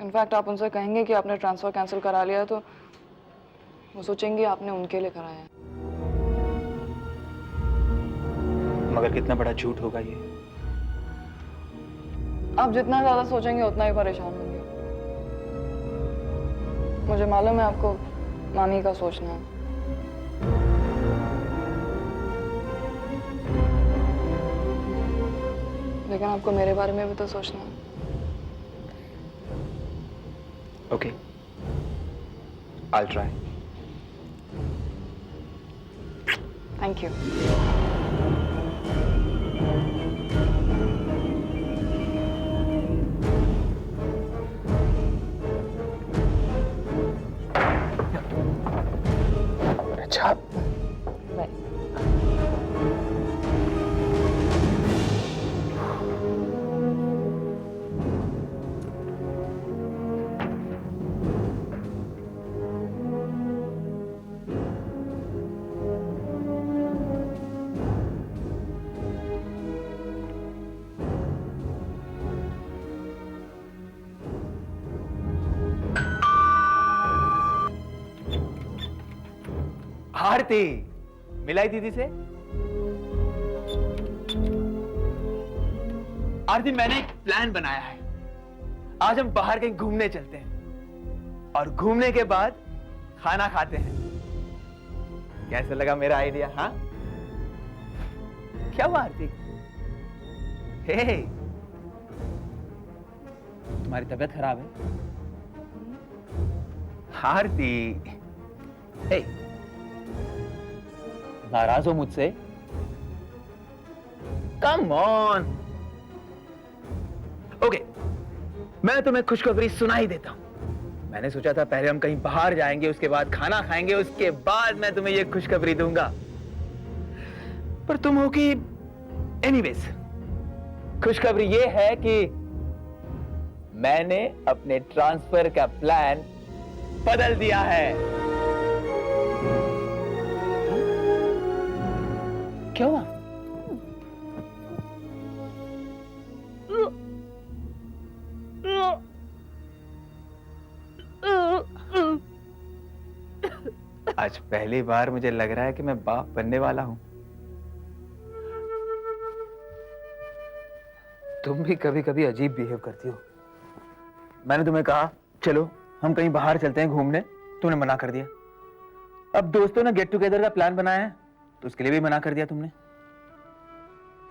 In fact आप उनसे कहेंगे कि आपने ट्रांसफ़र कैंसिल करा लिया तो वो सोचेंगे आपने उनके लिए कराया है। मगर कितना बड़ा झूठ होगा ये। आप जितना ज़्यादा सोचेंगे उतना ही परेशान होंगे। मुझे मालूम है आपको मामी का सोचना है। लेकिन आपको मेरे बारे में भी तो सोचना है। Okay, I'll try. Thank you. अच्छा बाय। आरती, मिलाई दीदी से? आरती, मैंने एक प्लान बनाया है। आज हम बाहर कहीं घूमने चलते हैं और घूमने के बाद खाना खाते हैं। कैसा लगा मेरा आइडिया? हाँ, क्या हुआ आरती? हे, तुम्हारी तबीयत खराब है? आरती, हे, नाराज हो मुझसे? Come on. ओके, मैं तुम्हें खुशखबरी सुना ही देता हूं। मैंने सोचा था पहले हम कहीं बाहर जाएंगे, उसके बाद खाना खाएंगे, उसके बाद मैं तुम्हें यह खुशखबरी दूंगा। पर तुम हो कि एनीवेज, खुशखबरी यह है कि मैंने अपने ट्रांसफर का प्लान बदल दिया है। क्या हुआ? आज पहली बार मुझे लग रहा है कि मैं बाप बनने वाला हूं। तुम भी कभी कभी अजीब बिहेव करती हो। मैंने तुम्हें कहा चलो हम कहीं बाहर चलते हैं घूमने, तुमने मना कर दिया। अब दोस्तों ने गेट टुगेदर का प्लान बनाया है तो उसके लिए भी मना कर दिया तुमने।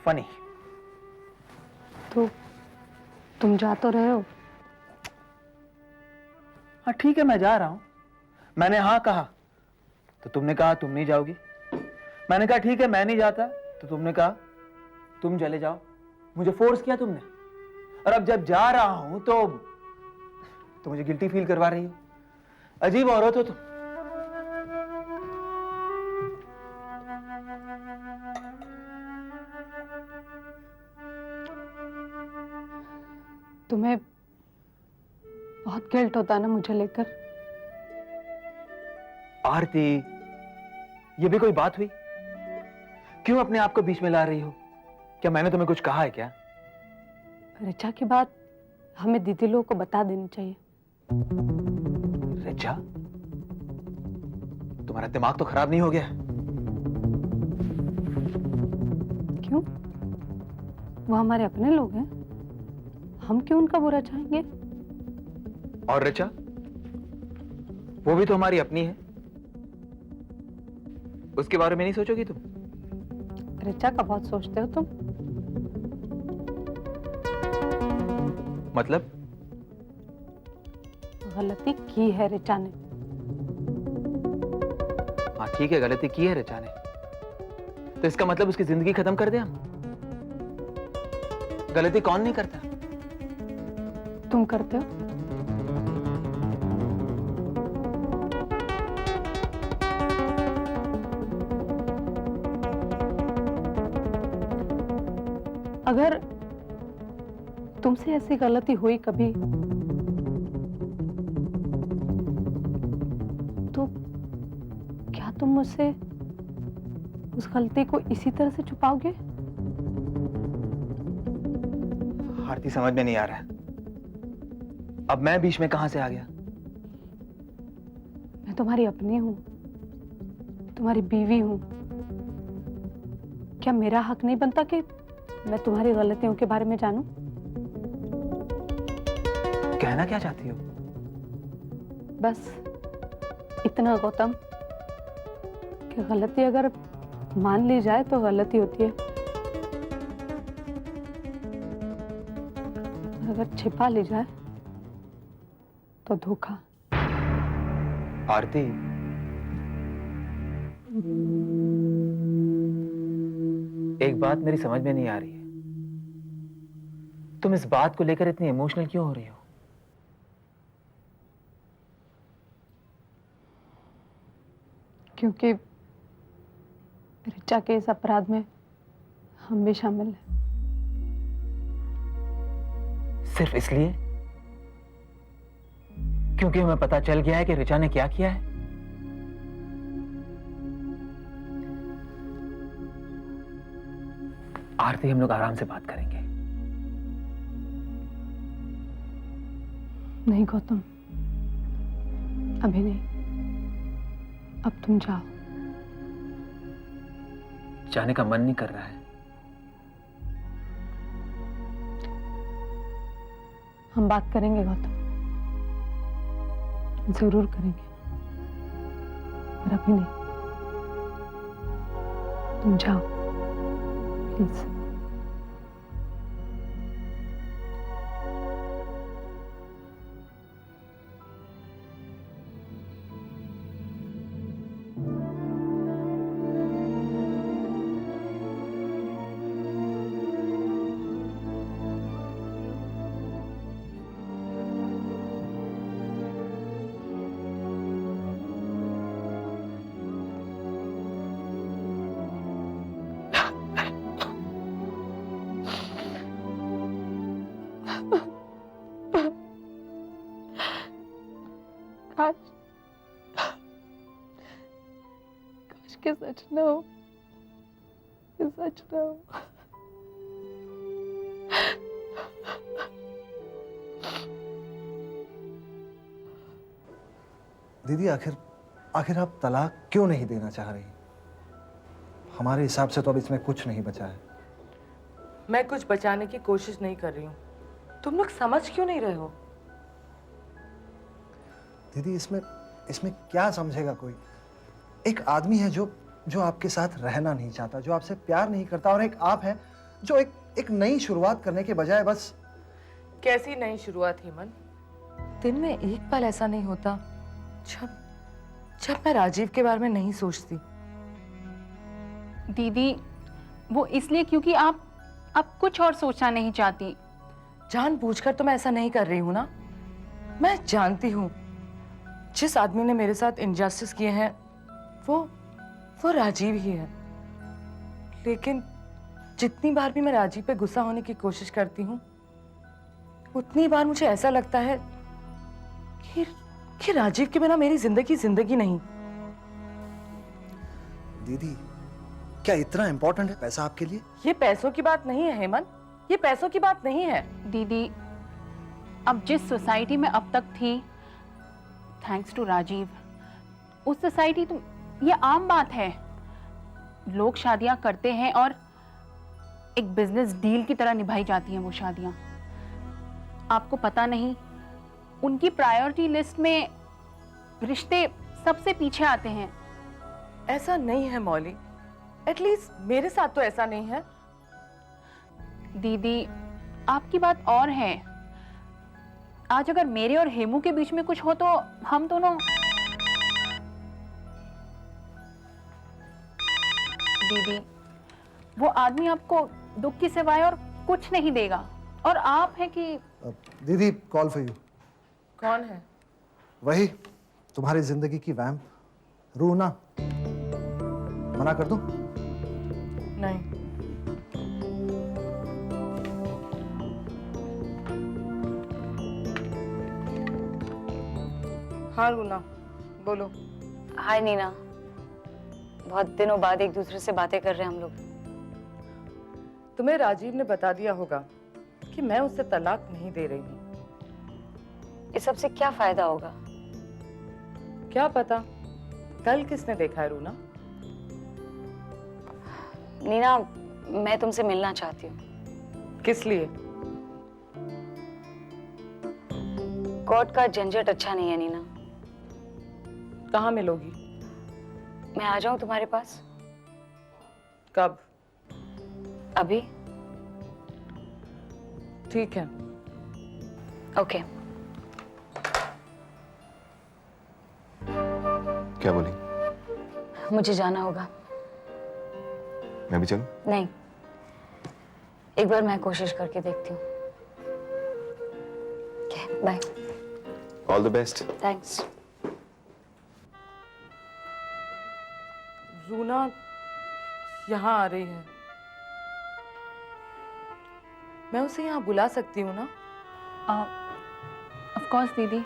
फनी। तो तुम जा तो रहे हो? हाँ ठीक है, मैं जा रहा हूं। मैंने हाँ कहा तो तुमने कहा तुम नहीं जाओगी। मैंने कहा ठीक है मैं नहीं जाता तो तुमने कहा तुम चले जाओ। मुझे फोर्स किया तुमने, और अब जब जा रहा हूं तो मुझे गिल्टी फील करवा रही हो। अजीब औरत हो तुम। तुम्हें बहुत गिल्ट होता है ना मुझे लेकर? आरती, ये भी कोई बात हुई? क्यों अपने आप को बीच में ला रही हो? क्या मैंने तुम्हें कुछ कहा है क्या? ऋचा की बात हमें दीदी लोगों को बता देनी चाहिए। ऋचा, तुम्हारा दिमाग तो खराब नहीं हो गया? क्यों? वो हमारे अपने लोग हैं, हम क्यों उनका बुरा चाहेंगे? और ऋचा, वो भी तो हमारी अपनी है, उसके बारे में नहीं सोचोगी तुम? ऋचा का बहुत सोचते हो तुम। मतलब? गलती की है ऋचा ने। हाँ ठीक है, गलती की है ऋचा ने, तो इसका मतलब उसकी जिंदगी खत्म कर दे हम? गलती कौन नहीं करता? तुम करते हो। अगर तुमसे ऐसी गलती हुई कभी तो क्या तुम मुझसे उस गलती को इसी तरह से छुपाओगे? आरती, समझ में नहीं आ रहा है। अब मैं बीच में कहां से आ गया? मैं तुम्हारी अपनी हूं, तुम्हारी बीवी हूं। क्या मेरा हक नहीं बनता कि मैं तुम्हारी गलतियों के बारे में जानूं? कहना क्या चाहती हो? बस इतना गौतम कि गलती अगर मान ली जाए तो गलती होती है, और अगर छिपा ली जाए तो धोखा। आरती, एक बात मेरी समझ में नहीं आ रही है। तुम इस बात को लेकर इतनी इमोशनल क्यों हो रही हो? क्योंकि ऋचा के इस अपराध में हम भी शामिल हैं। सिर्फ इसलिए? क्योंकि हमें पता चल गया है कि ऋचा ने क्या किया है? आरती, हम लोग आराम से बात करेंगे। नहीं गौतम, अभी नहीं। अब तुम जाओ। जाने का मन नहीं कर रहा है। हम बात करेंगे गौतम, जरूर करेंगे, पर अभी नहीं। तुम जाओ प्लीज। काश के सच ना हो, कि सच ना हो। दीदी, आखिर आप तलाक क्यों नहीं देना चाह रही? हमारे हिसाब से तो अब इसमें कुछ नहीं बचा है। मैं कुछ बचाने की कोशिश नहीं कर रही हूँ। तुम लोग समझ क्यों नहीं रहे हो? दीदी, इसमें क्या समझेगा कोई? एक आदमी है जो आपके साथ रहना नहीं चाहता, जो आपसे प्यार नहीं करता, और एक आप है जो एक नई शुरुआत करने के बजाय बस। कैसी नई शुरुआत हेमंत? दिन में एक पल ऐसा नहीं होता जब मैं राजीव के बारे में नहीं सोचती। दीदी, वो इसलिए क्योंकि आप कुछ और सोचना नहीं चाहती। जानबूझकर तो मैं ऐसा नहीं कर रही हूँ ना। मैं जानती हूँ जिस आदमी ने मेरे साथ इनजस्टिस किए हैं वो राजीव ही है। लेकिन जितनी बार भी मैं राजीव पे गुस्सा होने की कोशिश करती हूँ, उतनी बार मुझे ऐसा लगता है कि राजीव के बिना मेरी जिंदगी नहीं। दीदी, क्या इतना इंपॉर्टेंट है पैसा आपके लिए? ये पैसों की बात नहीं है हेमंत, ये पैसों की बात नहीं है। दीदी, अब जिस सोसाइटी में अब तक थी, थैंक्स टू राजीव, उस सोसाइटी तो ये आम बात है। लोग शादियां करते हैं और एक बिजनेस डील की तरह निभाई जाती हैं वो शादियां। आपको पता नहीं, उनकी प्रायोरिटी लिस्ट में रिश्ते सबसे पीछे आते हैं। ऐसा नहीं है मौली, एटलीस्ट मेरे साथ तो ऐसा नहीं है। दीदी, आपकी बात और है। आज अगर मेरे और हेमू के बीच में कुछ हो तो हम दोनों। दीदी, वो आदमी आपको दुख की सिवाय और कुछ नहीं देगा, और आप हैं कि। दीदी, कॉल फॉर यू। कौन है? वही तुम्हारी जिंदगी की वैम्प, रूना। मना कर दूं? नहीं। हाँ रूना, बोलो। हाय नीना, बहुत दिनों बाद एक दूसरे से बातें कर रहे हैं हम लोग। तुम्हें राजीव ने बता दिया होगा कि मैं उससे तलाक नहीं दे रही हूँ। इस सब से क्या फायदा होगा? क्या पता, कल किसने देखा है रूना? नीना, मैं तुमसे मिलना चाहती हूँ। किस लिए? कोर्ट का झंझट अच्छा नहीं है नीना। कहाँ मिलोगी? मैं आ जाऊं तुम्हारे पास? कब? अभी। ठीक है। ओके। क्या बोली? मुझे जाना होगा। मैं भी चलूं? नहीं, एक बार मैं कोशिश करके देखती हूँ। Bye. All the best. Thanks. Runa यहाँ आ रही है। मैं उसे यहाँ बुला सकती हूँ ना? ऑफ कोर्स दीदी।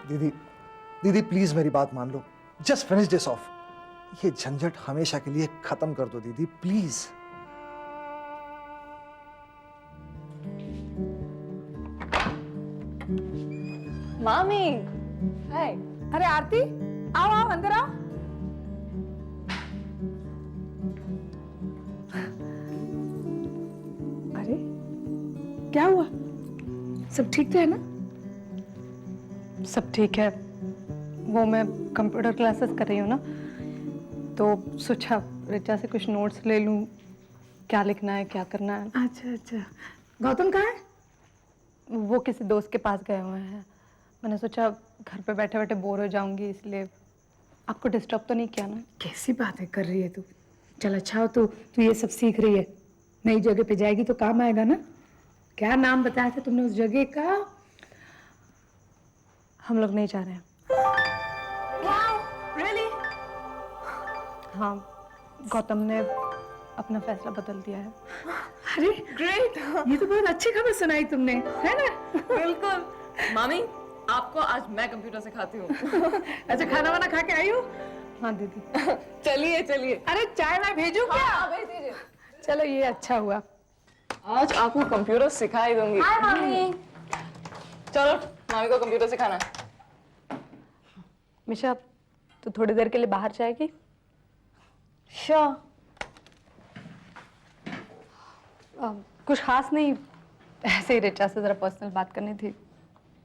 दीदी, दीदी प्लीज मेरी बात मान लो। Just finish this off. ये झंझट हमेशा के लिए खत्म कर दो दीदी, प्लीज। मामी, हाय। अरे आरती, आओ आओ अंदर आओ। अरे क्या हुआ? सब ठीक तो है ना? सब ठीक है। वो मैं कंप्यूटर क्लासेस कर रही हूँ ना, तो सोचा रिचा से कुछ नोट्स ले लूँ, क्या लिखना है क्या करना है। अच्छा अच्छा। गौतम कहाँ है? वो किसी दोस्त के पास गए हुए हैं। मैंने सोचा घर पे बैठे बैठे बोर हो जाऊंगी, इसलिए आपको डिस्टर्ब तो नहीं किया ना? कैसी बातें कर रही है तू? चल अच्छा हो तू ये सब सीख रही है। नई जगह पे जाएगी तो काम आएगा ना। क्या नाम बताया था तुमने उस जगह का? हम लोग नहीं जा रहे हैं। Really? हाँ, गौतम ने अपना फैसला बदल दिया है। अरे ग्रेट, ये तो बहुत अच्छी खबर सुनाई तुमने, है ना? बिल्कुल। मामी, आपको आज मैं कंप्यूटर सिखाती हूँ। अच्छा, खाना वाना खा के आई हो? हाँ दीदी। चलिए चलिए। अरे चाय मैं भेजूं क्या? हाँ, भेज दीजिए। चलो ये अच्छा हुआ। आज आपको कंप्यूटर सिखा ही दूंगी। हाय मामी। चलो, मामी को कंप्यूटर सिखाना है। मिशा, तो थोड़ी देर के लिए बाहर जाएगी? श्योर। कुछ खास नहीं, ऐसे ही रिचा से जरा पर्सनल बात करनी थी।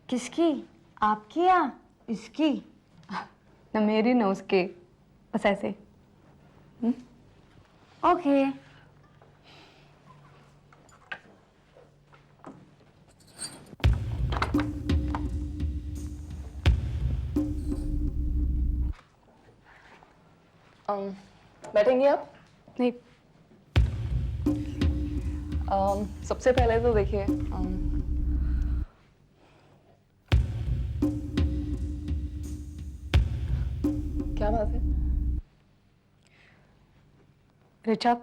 किसकी? आपकी या इसकी? ना मेरी ना उसके, बस ऐसे। ओके। बैठेंगे आप? नहीं, सबसे पहले तो देखिए, क्या बात है? रिचा,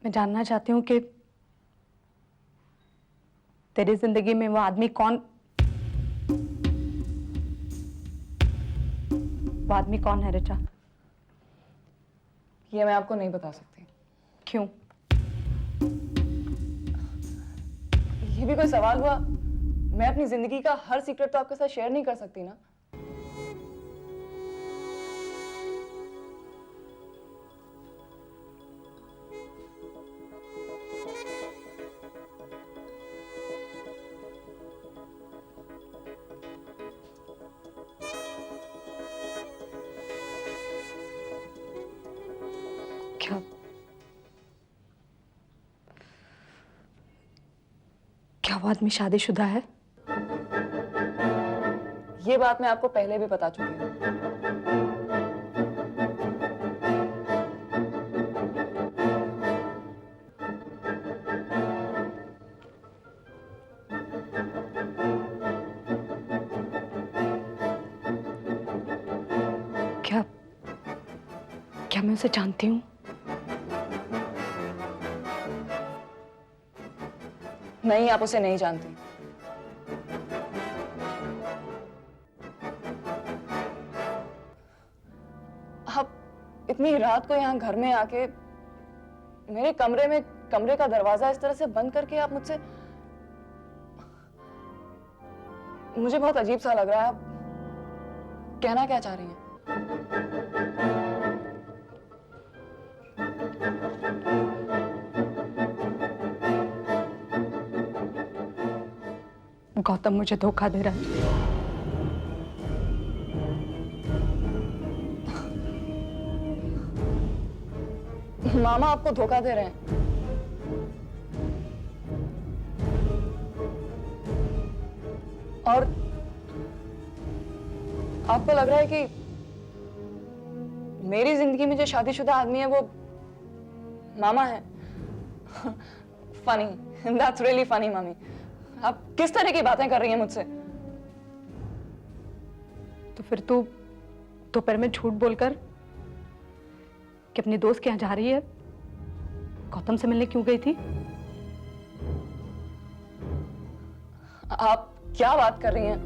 मैं जानना चाहती हूँ कि तेरी जिंदगी में वो आदमी कौन, वो आदमी कौन है रिचा? ये मैं आपको नहीं बता सकती। क्यों? ये भी कोई सवाल हुआ? मैं अपनी जिंदगी का हर सीक्रेट तो आपके साथ शेयर नहीं कर सकती ना। क्या क्या वो आदमी शादीशुदा है? ये बात मैं आपको पहले भी बता चुकी हूँ। क्या क्या मैं उसे जानती हूँ? नहीं, आप उसे नहीं जानती। आप इतनी रात को यहाँ घर में आके मेरे कमरे का दरवाजा इस तरह से बंद करके आप मुझसे, मुझे बहुत अजीब सा लग रहा है। आप कहना क्या चाह रही हैं? गौतम मुझे धोखा दे रहा है। मामा आपको धोखा दे रहे हैं? और आपको लग रहा है कि मेरी जिंदगी में जो शादीशुदा आदमी है वो मामा है? फनी, दैट्स रियली फनी मामी। आप किस तरह की बातें कर रही हैं मुझसे? तो फिर तू दोपहर में झूठ बोलकर कि अपनी दोस्त के यहाँ जा रही है, गौतम से मिलने क्यों गई थी? आप क्या बात कर रही हैं?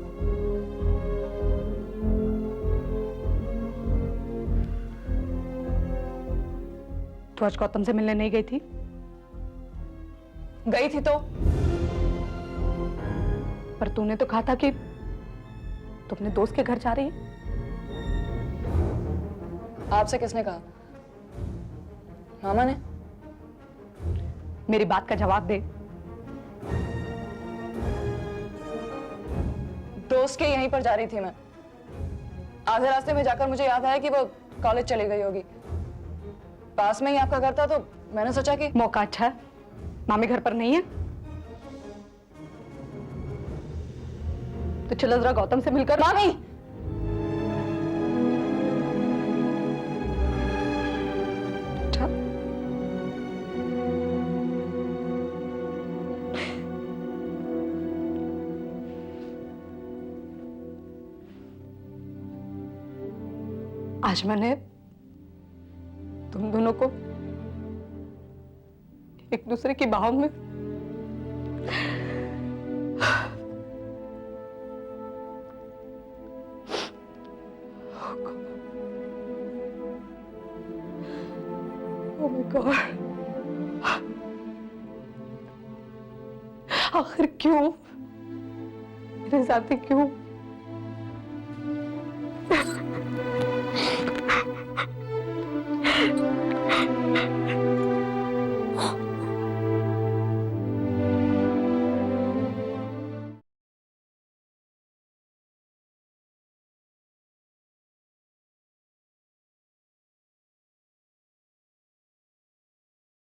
तू आज गौतम से मिलने नहीं गई थी? गई थी तो? पर तूने तो कहा था कि तू अपने दोस्त के घर जा रही है। आपसे किसने कहा? मामा ने? मेरी बात का जवाब दे। दोस्त के यहीं पर जा रही थी मैं। आधे रास्ते में जाकर मुझे याद आया कि वो कॉलेज चली गई होगी। पास में ही आपका घर था तो मैंने सोचा कि मौका अच्छा है, मामी घर पर नहीं है, तो चलो जरा गौतम से मिलकर। मामी! अच्छा, आज मैंने तुम दोनों को एक दूसरे की बाहों में Oh my God! आखिर क्यों मेरे साथ ही क्यों?